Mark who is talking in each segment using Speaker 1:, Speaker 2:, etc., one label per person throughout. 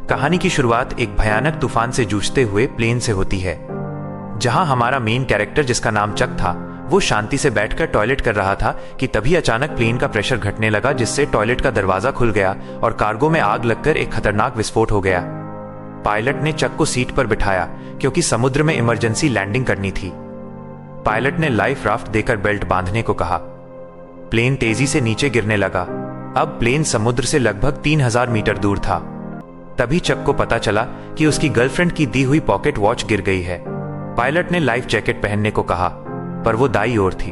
Speaker 1: कहानी की शुरुआत एक भयानक तूफान से जूझते हुए प्लेन से होती है, जहां हमारा मेन कैरेक्टर जिसका नाम चक था वो शांति से बैठकर टॉयलेट कर रहा था कि तभी अचानक प्लेन का प्रेशर घटने लगा, जिससे टॉयलेट का दरवाजा खुल गया और कार्गो में आग लगकर एक खतरनाक विस्फोट हो गया। पायलट ने चक को सीट पर बिठाया क्योंकि समुद्र में इमरजेंसी लैंडिंग करनी थी। पायलट ने लाइफ राफ्ट देकर बेल्ट बांधने को कहा। प्लेन तेजी से नीचे गिरने लगा। अब प्लेन समुद्र से लगभग 3000 मीटर दूर था। तभी चक को पता चला कि उसकी गर्लफ्रेंड की दी हुई पॉकेट वॉच गिर गई है। पायलट ने लाइफ जैकेट पहनने को कहा, पर वो दाईं ओर थी।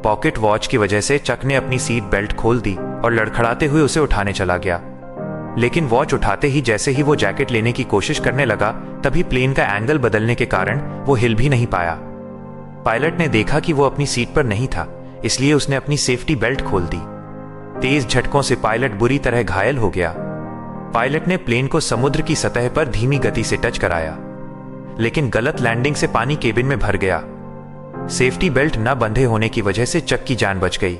Speaker 1: पॉकेट वॉच की वजह से चक ने अपनी सीट बेल्ट खोल दी और लड़खड़ाते हुए उसे उठाने चला गया। लेकिन वॉच उठाते ही जैसे ही वो जैकेट लेने की कोशिश करने लगा, तभी प्लेन का एंगल बदलने के कारण वो हिल भी नहीं पाया। पायलट ने देखा कि वो अपनी सीट पर नहीं था, इसलिए उसने अपनी सेफ्टी बेल्ट खोल दी। तेज झटकों से पायलट बुरी तरह घायल हो गया। पायलट ने प्लेन को समुद्र की सतह पर धीमी गति से टच कराया, लेकिन गलत लैंडिंग से पानी केबिन में भर गया। सेफ्टी बेल्ट न बंधे होने की वजह से चक की जान बच गई।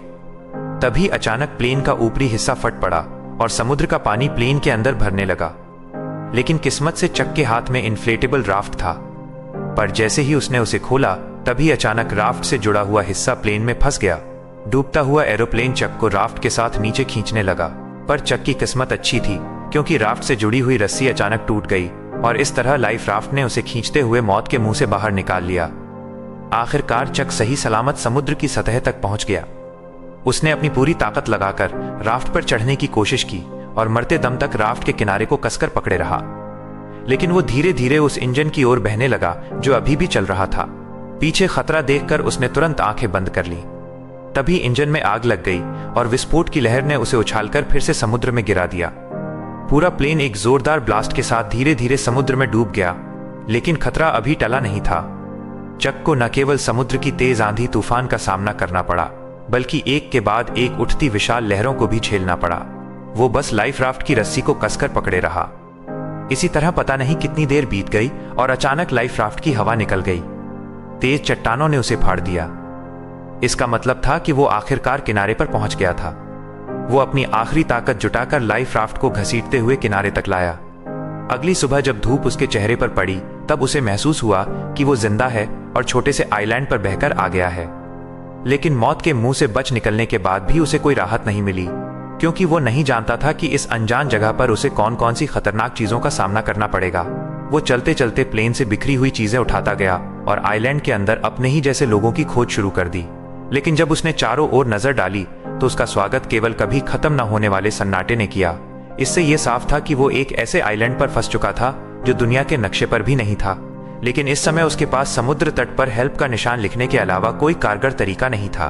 Speaker 1: तभी अचानक प्लेन का ऊपरी हिस्सा फट पड़ा और समुद्र का पानी प्लेन के अंदर भरने लगा। लेकिन किस्मत से चक के हाथ में इन्फ्लेटेबल राफ्ट था, पर जैसे ही उसने उसे खोला तभी अचानक राफ्ट से जुड़ा हुआ हिस्सा प्लेन में फंस गया। डूबता हुआ एरोप्लेन चक को राफ्ट के साथ नीचे खींचने लगा, पर चक की किस्मत अच्छी थी क्योंकि राफ्ट से जुड़ी हुई रस्सी अचानक टूट गई और इस तरह लाइफ राफ्ट ने उसे खींचते हुए मौत के मुंह से बाहर निकाल लिया। आखिरकार चक सही सलामत समुद्र की सतह तक पहुंच गया। उसने अपनी पूरी ताकत लगाकर राफ्ट पर चढ़ने की कोशिश की और मरते दम तक राफ्ट के किनारे को कसकर पकड़े रहा। लेकिन वो धीरे धीरे उस इंजन की ओर बहने लगा जो अभी भी चल रहा था। पीछे खतरा देखकर उसने तुरंत आंखें बंद कर ली। तभी इंजन में आग लग गई और विस्फोट की लहर ने उसे उछालकर फिर से समुद्र में गिरा दिया। पूरा प्लेन एक जोरदार ब्लास्ट के साथ धीरे धीरे समुद्र में डूब गया, लेकिन खतरा अभी टला नहीं था। चक को न केवल समुद्र की तेज आंधी तूफान का सामना करना पड़ा, बल्कि एक के बाद एक उठती विशाल लहरों को भी झेलना पड़ा। वो बस लाइफ राफ्ट की रस्सी को कसकर पकड़े रहा। इसी तरह पता नहीं कितनी देर बीत गई और अचानक लाइफ राफ्ट की हवा निकल गई। तेज चट्टानों ने उसे फाड़ दिया। इसका मतलब था कि वो आखिरकार किनारे पर पहुंच गया था। वो अपनी आखिरी ताकत जुटाकर लाइफ राफ्ट को घसीटते हुए किनारे तक लाया। अगली सुबह जब धूप उसके चेहरे पर पड़ी, तब उसे महसूस हुआ कि वो जिंदा है और छोटे से आइलैंड पर बहकर आ गया है। लेकिन मौत के मुंह से बच निकलने के बाद भी उसे कोई राहत नहीं मिली, क्योंकि वो नहीं जानता था कि इस अनजान जगह पर उसे कौन कौन सी खतरनाक चीजों का सामना करना पड़ेगा। वो चलते चलते प्लेन से बिखरी हुई चीजें उठाता गया और आइलैंड के अंदर अपने ही जैसे लोगों की खोज शुरू कर दी। लेकिन जब उसने चारों ओर नजर डाली तो उसका स्वागत केवल कभी खत्म न होने वाले सन्नाटे ने किया। इससे यह साफ था कि वो एक ऐसे आइलैंड पर फंस चुका था जो दुनिया के नक्शे पर भी नहीं था। लेकिन इस समय उसके पास समुद्र तट पर हेल्प का निशान लिखने के अलावा कोई कारगर तरीका नहीं था।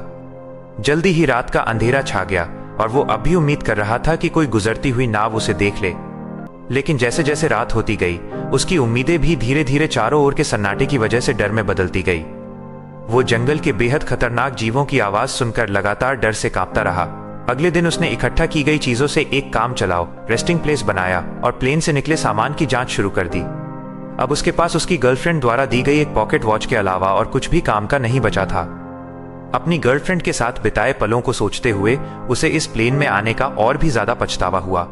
Speaker 1: जल्दी ही रात का अंधेरा छा गया और वो अब भी उम्मीद कर रहा था कि कोई गुजरती हुई नाव उसे देख ले। लेकिन जैसे जैसे रात होती गई, उसकी उम्मीदें भी धीरे धीरे चारों ओर के सन्नाटे की वजह से डर में बदलती गई। वो जंगल के बेहद खतरनाक जीवों की आवाज सुनकर लगातार डर से कांपता रहा। अगले दिन उसने इकट्ठा की गई चीजों से एक काम चलाओ रेस्टिंग प्लेस बनाया और प्लेन से निकले सामान की जांच शुरू कर दी। अब उसके पास उसकी गर्लफ्रेंड द्वारा दी गई एक पॉकेट वॉच के अलावा और कुछ भी काम का नहीं बचा था। अपनी गर्लफ्रेंड के साथ बिताए पलों को सोचते हुए उसे इस प्लेन में आने का और भी ज्यादा पछतावा हुआ।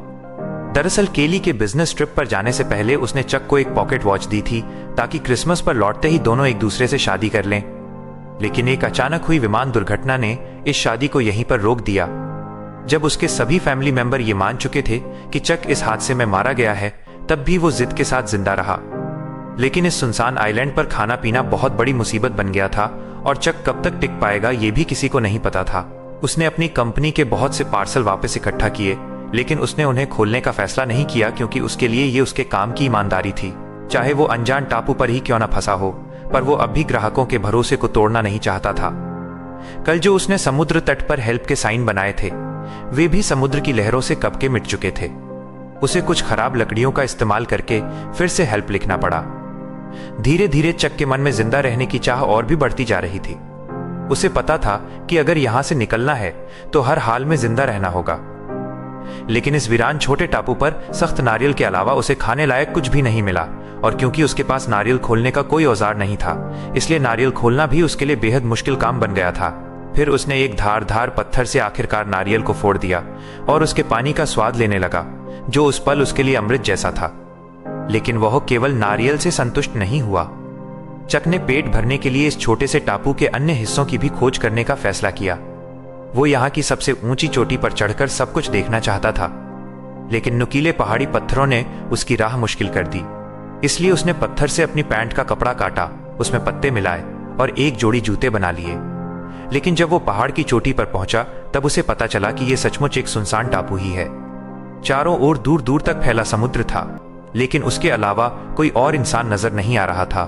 Speaker 1: दरअसल केली के बिजनेस ट्रिप पर जाने से पहले उसने चक को एक पॉकेट वॉच दी थी ताकि क्रिसमस पर लौटते ही दोनों एक दूसरे से शादी कर लें। लेकिन एक अचानक हुई विमान दुर्घटना ने इस शादी को यहीं पर रोक दिया। जब उसके सभी फैमिली मेंबर ये मान चुके थे कि चक इस हादसे में मारा गया है, तब भी वो जिद के साथ जिंदा रहा। लेकिन इस सुनसान आइलैंड पर खाना पीना बहुत बड़ी मुसीबत बन गया था और चक कब तक टिक पाएगा ये भी किसी को नहीं पता था। उसने अपनी कंपनी के बहुत से पार्सल वापस इकट्ठा किए, लेकिन उसने उन्हें खोलने का फैसला नहीं किया क्योंकि उसके लिए ये उसके काम की ईमानदारी थी। चाहे वो अनजान टापू पर ही क्यों ना फंसा हो, पर वो अब भी ग्राहकों के भरोसे को तोड़ना नहीं चाहता था। कल जो उसने समुद्र तट पर हेल्प के साइन बनाए थे, वे भी समुद्र की लहरों से कब के मिट चुके थे। उसे कुछ खराब लकड़ियों का इस्तेमाल करके फिर से हेल्प लिखना पड़ा। धीरे धीरे चक के मन में जिंदा रहने की चाह और भी बढ़ती जा रही थी। उसे पता था कि अगर यहां से निकलना है तो हर हाल में जिंदा रहना होगा। लेकिन इस वीरान छोटे टापू पर सख्त नारियल के अलावा उसे खाने लायक कुछ भी नहीं मिला, और क्योंकि उसके पास नारियल खोलने का कोई औजार नहीं था, इसलिए नारियल खोलना भी उसके लिए बेहद मुश्किल काम बन गया था। फिर उसने एक धारदार पत्थर से आखिरकार नारियल को फोड़ दिया और उसके पानी का स्वाद लेने लगा, जो उस पल उसके लिए अमृत जैसा था। लेकिन वह केवल नारियल से संतुष्ट नहीं हुआ। चक ने पेट भरने के लिए इस छोटे से टापू के अन्य हिस्सों की भी खोज करने का फैसला किया। वो यहाँ की सबसे ऊंची चोटी पर चढ़कर सब कुछ देखना चाहता था, लेकिन नुकीले पहाड़ी पत्थरों ने उसकी राह मुश्किल कर दी। इसलिए उसने पत्थर से अपनी पैंट का कपड़ा काटा, उसमें पत्ते मिलाए और एक जोड़ी जूते बना लिए। लेकिन जब वो पहाड़ की चोटी पर पहुंचा तब उसे पता चला कि यह सचमुच एक सुनसान टापू ही है। चारों ओर दूर दूर तक फैला समुद्र था, लेकिन उसके अलावा कोई और इंसान नजर नहीं आ रहा था।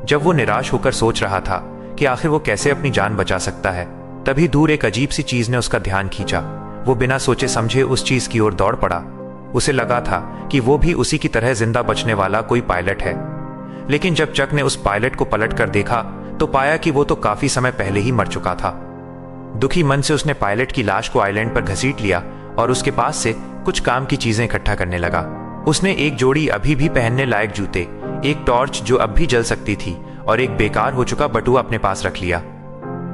Speaker 1: जब वो निराश होकर सोच रहा था कि आखिर वो कैसे अपनी जान बचा सकता है, तभी दूर एक अजीब सी चीज ने उसका ध्यान खींचा। वो बिना सोचे समझे उस चीज की ओर दौड़ पड़ा। उसे लगा था कि वो भी उसी की तरह जिंदा बचने वाला कोई पायलट है। लेकिन जब चक ने उस पायलट को पलट कर देखा तो पाया कि वो तो काफी समय पहले ही मर चुका था। दुखी मन से उसने पायलट की लाश को आइलैंड पर घसीट लिया और उसके पास से कुछ काम की चीजें इकट्ठा करने लगा। उसने एक जोड़ी अभी भी पहनने लायक जूते, एक टॉर्च जो अब भी जल सकती थी और एक बेकार हो चुका बटुआ अपने पास रख लिया।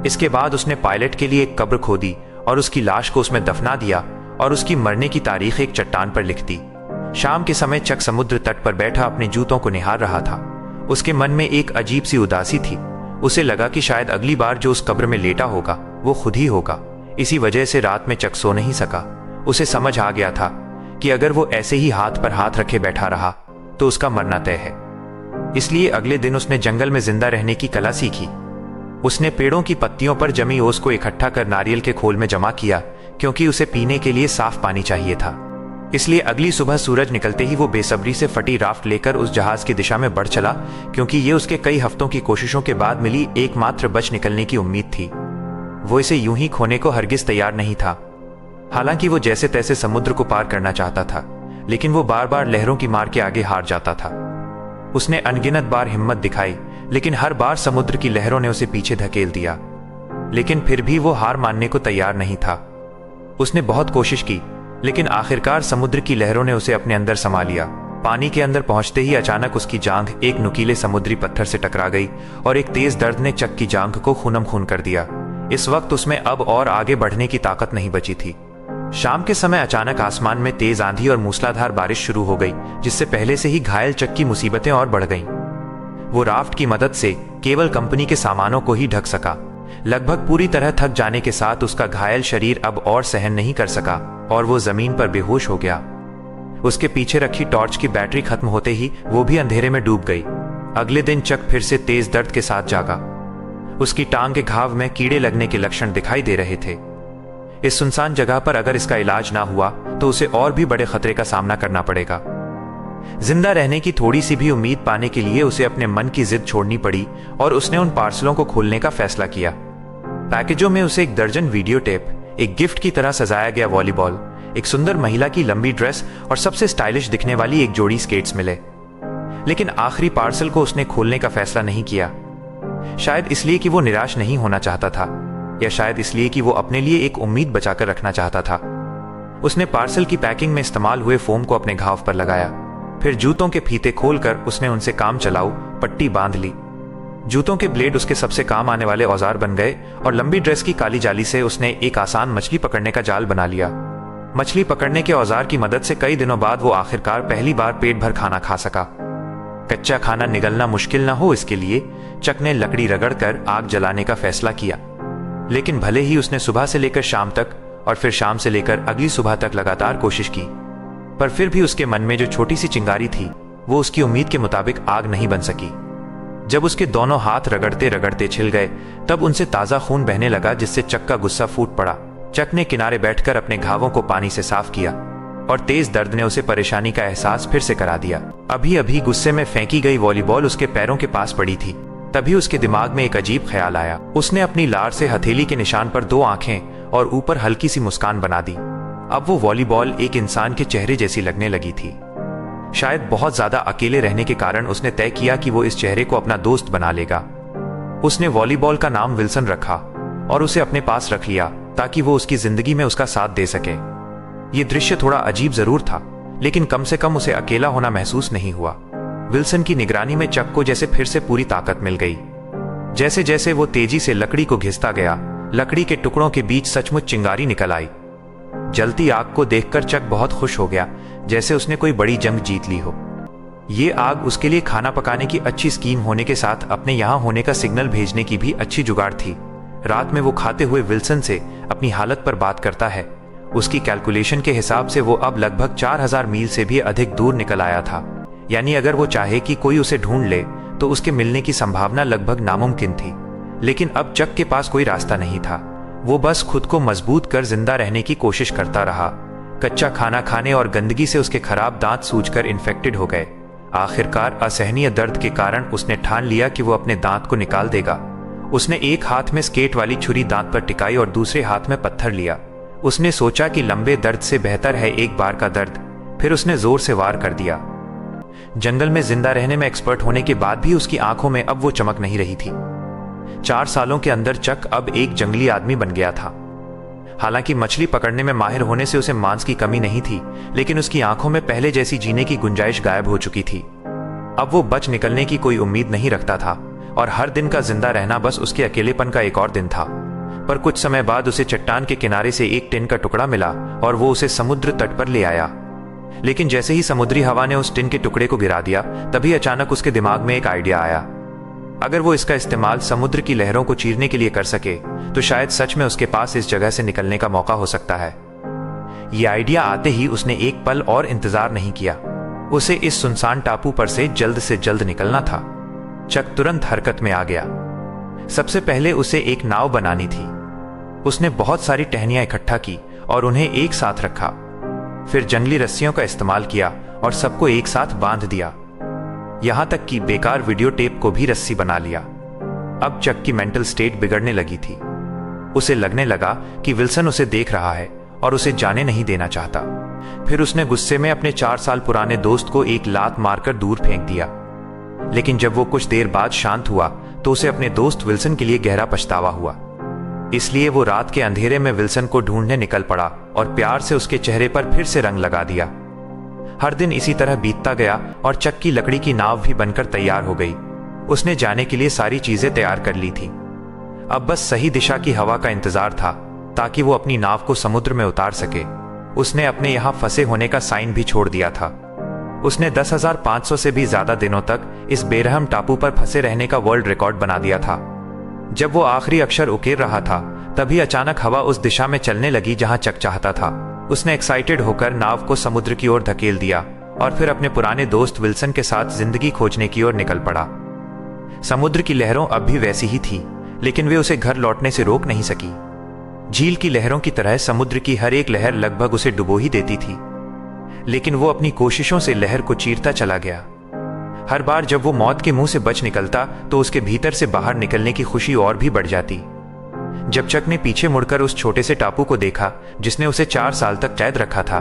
Speaker 1: इसके बाद उसने पायलट के लिए एक कब्र खोदी और उसकी लाश को उसमें दफना दिया और उसकी मरने की तारीख एक चट्टान पर लिख दी। शाम के समय चक समुद्र तट पर बैठा अपने जूतों को निहार रहा था। उसके मन में एक अजीब सी उदासी थी। उसे लगा कि शायद अगली बार जो उस कब्र में लेटा होगा वो खुद ही होगा। इसी वजह से रात में चक सो नहीं सका। उसे समझ आ गया था कि अगर वो ऐसे ही हाथ पर हाथ रखे बैठा रहा तो उसका मरना तय है। इसलिए अगले दिन उसने जंगल में जिंदा रहने की कला सीखी। उसने पेड़ों की पत्तियों पर जमी ओस को इकट्ठा कर नारियल के खोल में जमा किया, क्योंकि उसे पीने के लिए साफ पानी चाहिए था। इसलिए अगली सुबह सूरज निकलते ही वो बेसब्री से फटी राफ्ट लेकर उस जहाज की दिशा में बढ़ चला, क्योंकि ये उसके कई हफ्तों की कोशिशों के बाद मिली एकमात्र बच निकलने की उम्मीद थी। वो इसे यूं ही खोने को हरगिज तैयार नहीं था। हालांकि वो जैसे तैसे समुद्र को पार करना चाहता था, लेकिन वो बार बार लहरों की मार के आगे हार जाता था। उसने अनगिनत बार हिम्मत दिखाई, लेकिन हर बार समुद्र की लहरों ने उसे पीछे धकेल दिया। लेकिन फिर भी वो हार मानने को तैयार नहीं था। उसने बहुत कोशिश की, लेकिन आखिरकार समुद्र की लहरों ने उसे अपने अंदर समा लिया। पानी के अंदर पहुंचते ही अचानक उसकी जांघ एक नुकीले समुद्री पत्थर से टकरा गई और एक तेज दर्द ने चक की जांघ को खूनम खून कर दिया। इस वक्त उसमें अब और आगे बढ़ने की ताकत नहीं बची थी। शाम के समय अचानक आसमान में तेज आंधी और मूसलाधार बारिश शुरू हो गई, जिससे पहले से ही घायल चक की मुसीबतें और बढ़ गईं। वो राफ्ट की मदद से केवल कंपनी के सामानों को ही ढक सका। लगभग पूरी तरह थक जाने के साथ उसका घायल शरीर अब और सहन नहीं कर सका और वो जमीन पर बेहोश हो गया। उसके पीछे रखी टॉर्च की बैटरी खत्म होते ही वो भी अंधेरे में डूब गई। अगले दिन चक फिर से तेज दर्द के साथ जागा। उसकी टांग के घाव में कीड़े लगने के लक्षण दिखाई दे रहे थे। इस सुनसान जगह पर अगर इसका इलाज ना हुआ तो उसे और भी बड़े खतरे का सामना करना पड़ेगा। जिंदा रहने की थोड़ी सी भी उम्मीद पाने के लिए उसे अपने मन की जिद छोड़नी पड़ी और उसने उन पार्सलों को खोलने का फैसला किया। पैकेजों में उसे एक दर्जन वीडियो टेप, एक गिफ्ट की तरह सजाया गया वॉलीबॉल, एक सुंदर महिला की लंबी ड्रेस और सबसे स्टाइलिश दिखने वाली एक जोड़ी स्केट्स मिले। लेकिन आखिरी पार्सल को उसने खोलने का फैसला नहीं किया। शायद इसलिए कि वो निराश नहीं होना चाहता था, या शायद इसलिए कि वो अपने लिए एक उम्मीद बचाकर रखना चाहता था। उसने पार्सल की पैकिंग में इस्तेमाल हुए फोम को अपने घाव पर लगाया। फिर जूतों के फीते खोलकर उसने उनसे काम चलाऊ पट्टी बांध ली। जूतों के ब्लेड उसके सबसे काम आने वाले औजार बन गए और लंबी ड्रेस की काली जाली से उसने एक आसान मछली पकड़ने का जाल बना लिया। मछली पकड़ने के औजार की मदद से कई दिनों बाद वो आखिरकार पहली बार पेट भर खाना खा सका। कच्चा खाना निगलना मुश्किल न हो, इसके लिए चक ने लकड़ी रगड़कर आग जलाने का फैसला किया। लेकिन भले ही उसने सुबह से लेकर शाम तक और फिर शाम से लेकर अगली सुबह तक लगातार कोशिश की, पर फिर भी उसके मन में जो छोटी सी चिंगारी थी वो उसकी उम्मीद के मुताबिक आग नहीं बन सकी। जब उसके दोनों हाथ रगड़ते रगड़ते छिल गए तब उनसे ताजा खून बहने लगा, जिससे चक का गुस्सा फूट पड़ा। चक ने किनारे बैठकर अपने घावों को पानी से साफ किया और तेज दर्द ने उसे परेशानी का एहसास फिर से करा दिया। अभी अभी गुस्से में फेंकी गई वॉलीबॉल उसके पैरों के पास पड़ी थी। तभी उसके दिमाग में एक अजीब ख्याल आया। उसने अपनी लार से हथेली के निशान पर 2 आंखें और ऊपर हल्की सी मुस्कान बना दी। अब वो वॉलीबॉल एक इंसान के चेहरे जैसी लगने लगी थी। शायद बहुत ज्यादा अकेले रहने के कारण उसने तय किया कि वो इस चेहरे को अपना दोस्त बना लेगा। उसने वॉलीबॉल का नाम विल्सन रखा और उसे अपने पास रख लिया ताकि वो उसकी जिंदगी में उसका साथ दे सके। ये दृश्य थोड़ा अजीब जरूर था, लेकिन कम से कम उसे अकेला होना महसूस नहीं हुआ। विल्सन की निगरानी में चक को जैसे फिर से पूरी ताकत मिल गई। जैसे जैसे वो तेजी से लकड़ी को घिसता गया, लकड़ी के टुकड़ों के बीच सचमुच चिंगारी निकल आई। जलती आग को देखकर चक बहुत खुश हो गया, जैसे उसने कोई बड़ी जंग जीत ली हो। ये आग उसके लिए खाना पकाने की अच्छी स्कीम होने के साथ अपने यहाँ होने का सिग्नल भेजने की भी अच्छी जुगाड़ थी। रात में वो खाते हुए विल्सन से अपनी हालत पर बात करता है। उसकी कैलकुलेशन के हिसाब से वो अब लगभग 4000 मील से भी अधिक दूर निकल आया था। यानी अगर वो चाहे कि कोई उसे ढूंढ ले तो उसके मिलने की संभावना लगभग नामुमकिन थी। लेकिन अब चक के पास कोई रास्ता नहीं था। वो बस खुद को मजबूत कर जिंदा रहने की कोशिश करता रहा। कच्चा खाना खाने और गंदगी से उसके खराब दांत सूजकर इन्फेक्टेड हो गए। आखिरकार असहनीय दर्द के कारण उसने ठान लिया कि वो अपने दांत को निकाल देगा। उसने एक हाथ में स्केट वाली छुरी दांत पर टिकाई और दूसरे हाथ में पत्थर लिया। उसने सोचा कि लंबे दर्द से बेहतर है एक बार का दर्द। फिर उसने जोर से वार कर दिया। जंगल में जिंदा रहने में एक्सपर्ट होने के बाद भी उसकी आंखों में अब वो चमक नहीं रही थी। 4 सालों के अंदर चक अब एक जंगली आदमी बन गया था। हालांकि मछली पकड़ने में माहिर होने से उसे मांस की कमी नहीं थी, लेकिन उसकी आंखों में पहले जैसी जीने की गुंजाइश गायब हो चुकी थी। अब वो बच निकलने की कोई उम्मीद नहीं रखता था और हर दिन का जिंदा रहना बस उसके अकेलेपन का एक और दिन था। पर कुछ समय बाद उसे चट्टान के किनारे से एक टिन का टुकड़ा मिला और वो उसे समुद्र तट पर ले आया। लेकिन जैसे ही समुद्री हवा ने उस टिन के टुकड़े को गिरा दिया, तभी अचानक उसके दिमाग में एक आइडिया आया। अगर वो इसका इस्तेमाल समुद्र की लहरों को चीरने के लिए कर सके तो शायद सच में उसके पास इस जगह से निकलने का मौका हो सकता है। ये आइडिया आते ही उसने एक पल और इंतजार नहीं किया। उसे इस सुनसान टापू पर से जल्द निकलना था। चक तुरंत हरकत में आ गया। सबसे पहले उसे एक नाव बनानी थी। उसने बहुत सारी टहनियां इकट्ठा की और उन्हें एक साथ रखा। फिर जंगली रस्सियों का इस्तेमाल किया और सबको एक साथ बांध दिया। यहां तक कि बेकार वीडियो टेप को भी रस्सी बना लिया। अब चक की मेंटल स्टेट बिगड़ने लगी थी। उसे लगने लगा कि विल्सन उसे देख रहा है और उसे जाने नहीं देना चाहता। फिर उसने गुस्से में अपने 4 साल पुराने दोस्त को एक लात मारकर दूर फेंक दिया। लेकिन जब वो कुछ देर बाद शांत हुआ तो उसे अपने दोस्त विल्सन के लिए गहरा पछतावा हुआ। इसलिए वो रात के अंधेरे में विल्सन को ढूंढने निकल पड़ा और प्यार से उसके चेहरे पर फिर से रंग लगा दिया। हर दिन इसी तरह बीतता गया और चक की लकड़ी की नाव भी बनकर तैयार हो गई। उसने जाने के लिए सारी चीजें तैयार कर ली थी। अब बस सही दिशा की हवा का इंतजार था ताकि वो अपनी नाव को समुद्र में उतार सके। उसने अपने यहां फंसे होने का साइन भी छोड़ दिया था। उसने 10,500 से भी ज्यादा दिनों तक इस बेरहम टापू पर फंसे रहने का वर्ल्ड रिकॉर्ड बना दिया था। जब वो आखिरी अक्षर उकेर रहा था, तभी अचानक हवा उस दिशा में चलने लगी जहां चक चाहता था। उसने एक्साइटेड होकर नाव को समुद्र की ओर धकेल दिया और फिर अपने पुराने दोस्त विल्सन के साथ जिंदगी खोजने की ओर निकल पड़ा। समुद्र की लहरों अब भी वैसी ही थी, लेकिन वे उसे घर लौटने से रोक नहीं सकी। झील की लहरों की तरह समुद्र की हर एक लहर लगभग उसे डुबो ही देती थी, लेकिन वो अपनी कोशिशों से लहर को चीरता चला गया। हर बार जब वो मौत के मुंह से बच निकलता तो उसके भीतर से बाहर निकलने की खुशी और भी बढ़ जाती। जब चक ने पीछे मुड़कर उस छोटे से टापू को देखा जिसने उसे 4 साल तक कैद रखा था,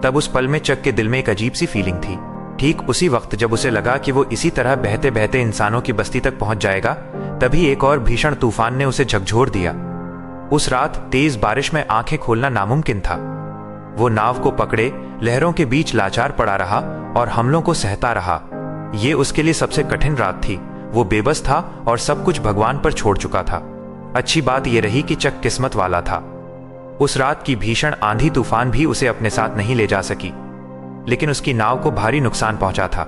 Speaker 1: तब उस पल में चक के दिल में एक अजीब सी फीलिंग थी। ठीक उसी वक्त जब उसे लगा कि वो इसी तरह बहते बहते इंसानों की बस्ती तक पहुंच जाएगा, तभी एक और भीषण तूफान ने उसे झकझोर दिया। उस रात तेज बारिश में आंखें खोलना नामुमकिन था। वो नाव को पकड़े लहरों के बीच लाचार पड़ा रहा और हमलों को सहता रहा। ये उसके लिए सबसे कठिन रात थी। वो बेबस था और सब कुछ भगवान पर छोड़ चुका था। अच्छी बात यह रही कि चक किस्मत वाला था। उस रात की भीषण आंधी तूफान भी उसे अपने साथ नहीं ले जा सकी, लेकिन उसकी नाव को भारी नुकसान पहुंचा था।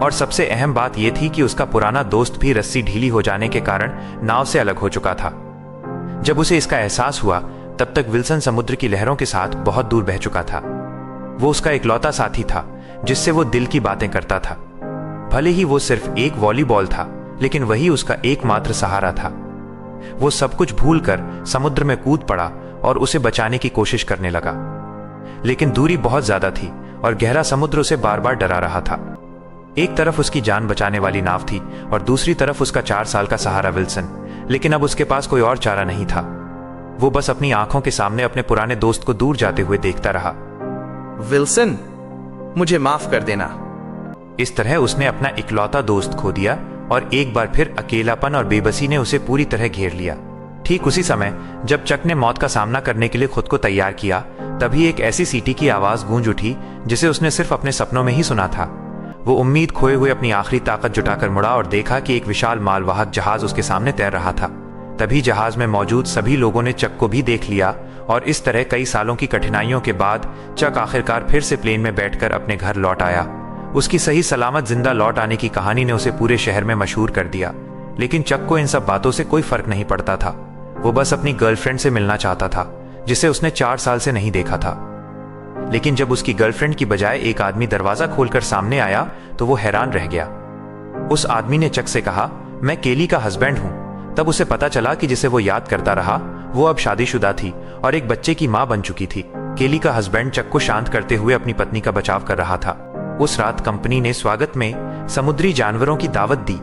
Speaker 1: और सबसे अहम बात यह थी कि उसका पुराना दोस्त भी रस्सी ढीली हो जाने के कारण नाव से अलग हो चुका था। जब उसे इसका एहसास हुआ, तब तक विल्सन समुद्र की लहरों के साथ बहुत दूर बह चुका था। वो उसका इकलौता साथी था जिससे वो दिल की बातें करता था। भले ही वो सिर्फ एक वॉलीबॉल था, लेकिन वही उसका एकमात्र सहारा था। वो सब कुछ भूलकर समुद्र में कूद पड़ा और उसे बचाने की कोशिश करने लगा, लेकिन दूरी बहुत ज्यादा थी और गहरा समुद्र उसे बार बार डरा रहा था। एक तरफ उसकी जान बचाने वाली नाव थी और दूसरी तरफ उसका 4 साल का सहारा विल्सन, लेकिन अब उसके पास कोई और चारा नहीं था। वो बस अपनी आंखों के सामने अपने पुराने दोस्त को दूर जाते हुए देखता रहा।
Speaker 2: विल्सन, मुझे माफ कर देना।
Speaker 1: इस तरह उसने अपना इकलौता दोस्त खो दिया और एक बार फिर अकेलापन और बेबसी ने उसे पूरी तरह घेर लिया। ठीक उसी समय जब चक ने मौत का सामना करने के लिए खुद को तैयार किया, तभी एक ऐसी सीटी की आवाज गूंज उठी जिसे उसने सिर्फ अपने सपनों में ही सुना था। वो उम्मीद खोए हुए अपनी आखिरी ताकत जुटाकर मुड़ा और देखा कि एक विशाल मालवाहक जहाज उसके सामने तैर रहा था। तभी जहाज में मौजूद सभी लोगों ने चक को भी देख लिया और इस तरह कई सालों की कठिनाइयों के बाद चक आखिरकार फिर से प्लेन में बैठकर अपने घर लौट आया। उसकी सही सलामत जिंदा लौट आने की कहानी ने उसे पूरे शहर में मशहूर कर दिया। लेकिन चक को इन सब बातों से कोई फर्क नहीं पड़ता था। वो बस अपनी गर्लफ्रेंड से मिलना चाहता था, जिसे उसने 4 साल से नहीं देखा था। लेकिन जब उसकी गर्लफ्रेंड की बजाय एक आदमी दरवाजा खोलकर सामने आया तो वो हैरान रह गया। उस आदमी ने चक से कहा, मैं केली का हस्बैंड हूं। तब उसे पता चला कि जिसे वो याद करता रहा वो अब शादीशुदा थी और एक बच्चे की मां बन चुकी थी। केली का हस्बैंड चक को शांत करते हुए अपनी पत्नी का बचाव कर रहा था। उस रात कंपनी ने स्वागत में समुद्री जानवरों की दावत दी